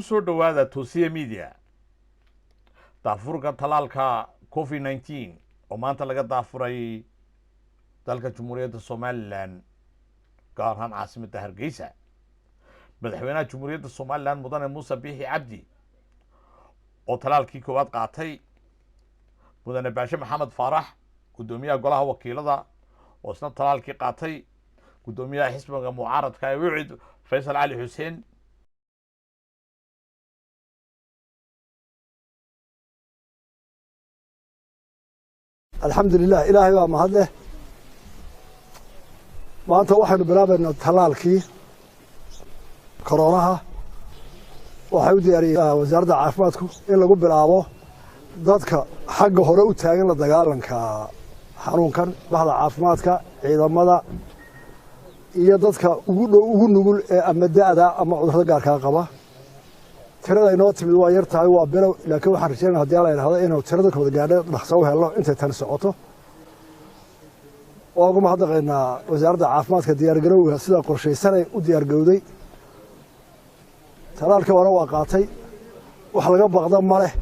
soo dhawaada Tusiya Media daafurka talaalka COVID-19 oo maanta laga daafuray dalka Jamhuuriyadda Somaliland gaar ahaan caasimadda Hargeysa madaxweynaha Jamhuuriyadda Somaliland mudane Muuse Biixi Cabdi oo talaalkii koowaad qaatay mudane Baashe Maxamed Faarax gudoomiyaha golaha wakiilada oo isna talaalkii qaatay gudoomiyaha xisbiga mucaaradka ee Wicid Faysal Ali Xuseen الحمد لله إلهي وما هذا ما أنت واحد بلابنا التلال كي كورونا وحيودي أري وزارة العافية إلا قبل بالعابه ضدك حق هروب تاجن للدجالن كحرون كان بعض العافية كإذا ماذا يضدك نقول أما ده أما عذر جار كعقبة ترى إنه تبي وير تعي وابنه لكن وحرشين هذي على هذا إنه ترى ذاك الجار نحسوه هلا أنت تنسقطه وأقوم هذا غيرنا وزارة العافية كديار جرو سيدا قرشي سنة وديار جودي ترى الكوارع وقعتي وحلقة بغضاء ماله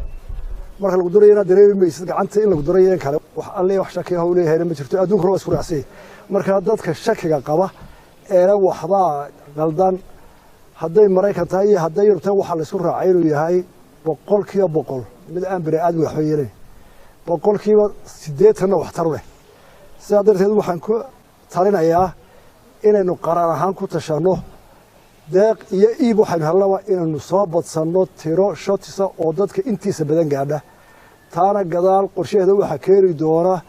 مرة القدرية دريب ميسد عنت إلا القدرية كله وحال لي وحشك هو لي هنا مشرت أدوك رأس فرعسي مرة هذاك الشك قبة إلى وحضا غلطان هذي مريكا تاي هذي يرتوى وحال سرعة عينه يهاي بقول كيا بقول من الآن بريء وحيرين بقول كيا سديت هنا واحترمه سادر هذا وحنكو ترينا إياه إنه قرار هانكو تشانه داق يجيبوا حين هلا إنه نصاب صنّات تيرو شاتيسا عددك أنتي سبدان قاعدة تانا قدال قرشة هذا وحكيري دورة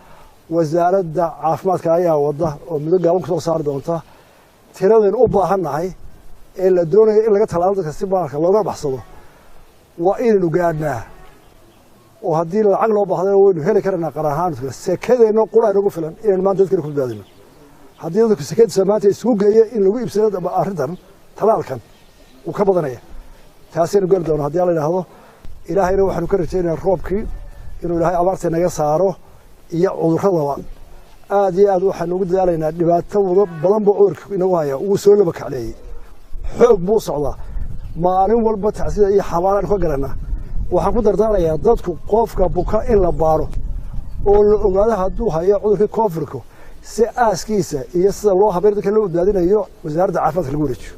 وزارة عافمات كايا وضه ومن قالوا كتير صار دونتا تيرو ذن أوبا هناي إلا دونه إلا قتل الأرض كسبانك الله ما بحصله وإنه قاعدنا وهدي العقل أوبا هذا وإنه هلا كرنا قراهان سكذا إنه قرأ نقول فلان إنه ما تذكر كل بلادنا هدي ذلك سكذا سمعت السوق جاية إنه يجيب سنة أردن talaalkan uu ka badanaya taasina gool doon hadii la yiraahdo ilaahayna waxaanu ka rajaynayaa roobkii inuu ilaahay abaarta naga saaro iyo cudurrada aad iyo aad waxaan ugu dadaalaynaa dhibaato badan boo cudurka inagu haya uu soo laba kacleeyay xoog buu socdaa maalin walba tacsida iyo xabaaran ka galana waxaan ku dardaarayaa dadku qofka buka in la baaro oo la ogaado hadduu hayo cudurka koofirka si aaskiisa iyo sida loo habeerka loo badbaadinayo wasaaradda caafimaadka lagu wareejiyo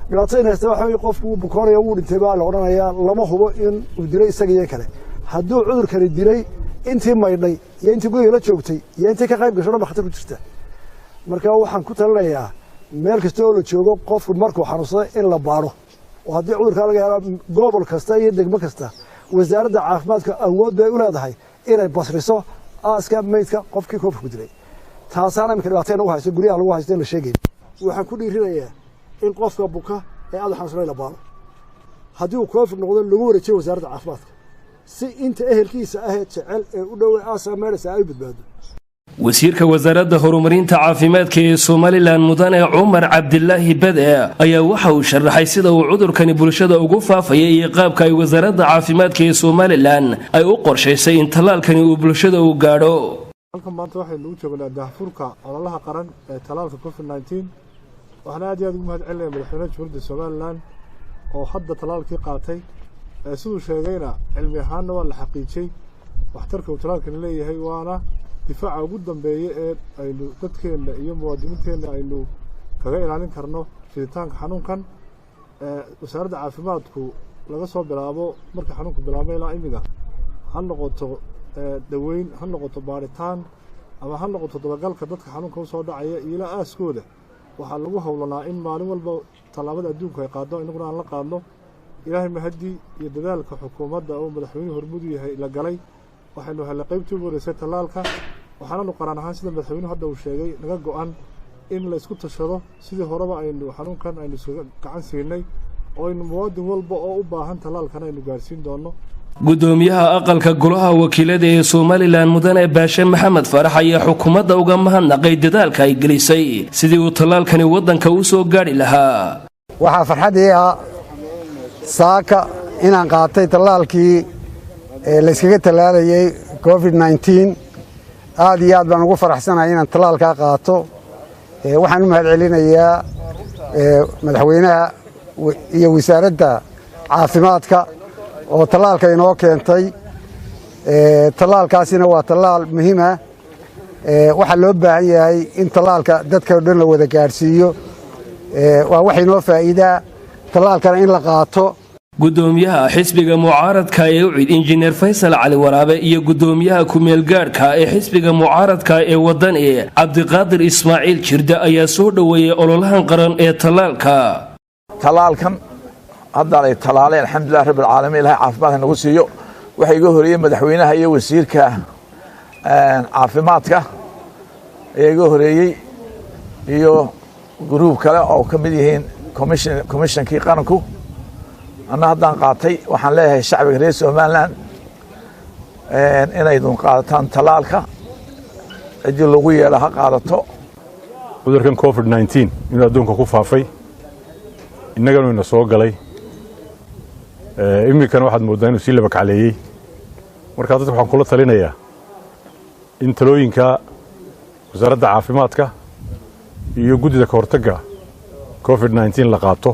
dhibaatooyin haysta waxa weeye qofku uu bukoonaya uu dhintay baa la odhanayaa lama hubo in uu dilay isaga iyo kale hadduu cudurkani dilay intii maydhay iyo intii guriga la joogtay iyo intii ka qayb gasho dhan khatar ku jirta marka waxaan ku talinayaa meel kasta oo la joogo qofku markuu xanuunsado in la baaro oo haddii cudurka laga helo gobol kasta iyo degmo kasta wasaaradda caafimaadka awood bay u leedahay inay basriso aaska meydka qofkii koofku dilay taasaana imika dhibaato ugu hayso guryaha lagu haysto in la sheegay waxaan ku dhiirinayaa in qofka buka ee aad xanuunsan la baaro haddii uu koofid noqdo lagu wareejiyo wasaaradda caafimaadka si inta ehelkiisa ahayd jecel ee u dhow aasameeraysa ay badbaado wasiirka wasaaradda horumarinta caafimaadka ee Somaliland mudane Umar Cabdillaahi Bade ayaa waxa uu sharaxay sida uu cudurkani bulshada ugu faafayay iyo qaabka ay wasaaradda caafimaadka ee Somaliland ay u qorshaysay in talaalkani uu bulshada u gaadho halkan maanta waxaynu u joognaa daahfurka ololaha qaran ee talaalka COVID-19 waxaan aad iyo aad ugu mahadcelinayaa madaxweynaha Jamhuuriyadda Somaliland oo hadda talaalkii qaatay sidoo sheegayna cilmi ahaanna waa la xaqiijiyay waxtarka uu talaalkan leeyahay waana difaaca ugu dambeeya ee aynu dadkeena iyo muwaadiniinteena aynu kaga ilaalin karno fiditaanka xanuunkan wasaaradda caafimaadku laga soo bilaabo marka xanuunku bilaabay ilaa imiga ha noqoto daweyn ha noqoto baaritaan ama ha noqoto dabagalka dadka xanuunka u soo dhacaya ilaa aaskooda waxaa lagu howlanaa in maalin walba talaabada adduunka ay qaado inaguna aan la qaadno ilaahay mahadi iyo dadaalka xukuumadda oo madaxweynuhu hormuud yahay la galay waxaynu helay qaybtii ugu horeysay talaalka waxaanu qaran ahaan sida madaxweynuhu hadda uu sheegay naga go'an in la isku tashado sidii horeba aynu xanuunkan aynu gacan siinay oo aynu muwaadin walba oo u baahan talaalkan aynu gaarsiin doono gudoomiyaha aqalka golaha wakiilada ee Somaliland mudane Baashe Maxamed Faarax ayaa xukuumadda uga mahadnaqay dadaalka ay gelisay sidii uu talaalkani wadanka u soo gaari lahaa waxa farxadii saaka inaan qaatay talaalkii la iskaga talaalayay COVID-19 aad iyo aad baan ugu faraxsanahay inaan talaalka qaato waxaan u mahadcelinayaa madaxweynaha iyo wasaaradda caafimaadka oo tallaalka inoo keentay tallaalkaasina waa tallaal muhiim ah waxaa loo baahan yahay in tallaalka dadka oo dhan la wada gaadhsiiyo waa wax inoo faa'iidaa tallaalkana in la qaato gudoomiyaha xisbiga mucaaradka ee ucid injineer faysal cali waraabe iyo gudoomiyaha ku-meelgaadhka ee xisbiga mucaaradka ee wadani cabdiqaadir ismaaciil jirde ayaa soo dhoweeyey ololahan qaran ee tallaalkan hadda ay talaaleen alxamdulilah rabbil caalamiin ilaahay caafimaadka nagu siiyo waxa iga horeeyay madaxweynaha iyo wasiirka caafimaadka ayaa iga horeeyey iyo gruub kale oo ka mid yihiin commissionkii qaranku anna haddaan qaatay waxaan leeyahay shacbiga reer somalilan inaydun qaadataan tallaalka cidii lagu yeela ha qaadato cudurkan covid-19 inuu adduunka ku faafay innaganu ina soo galay iminkana waxaad mooddaa inuu sii labakacleeyey markaa dadka waxaan kula talinayaa in talooyinka wasaaradda caafimaadka iyo guddida ka hortagga covid-19 la qaato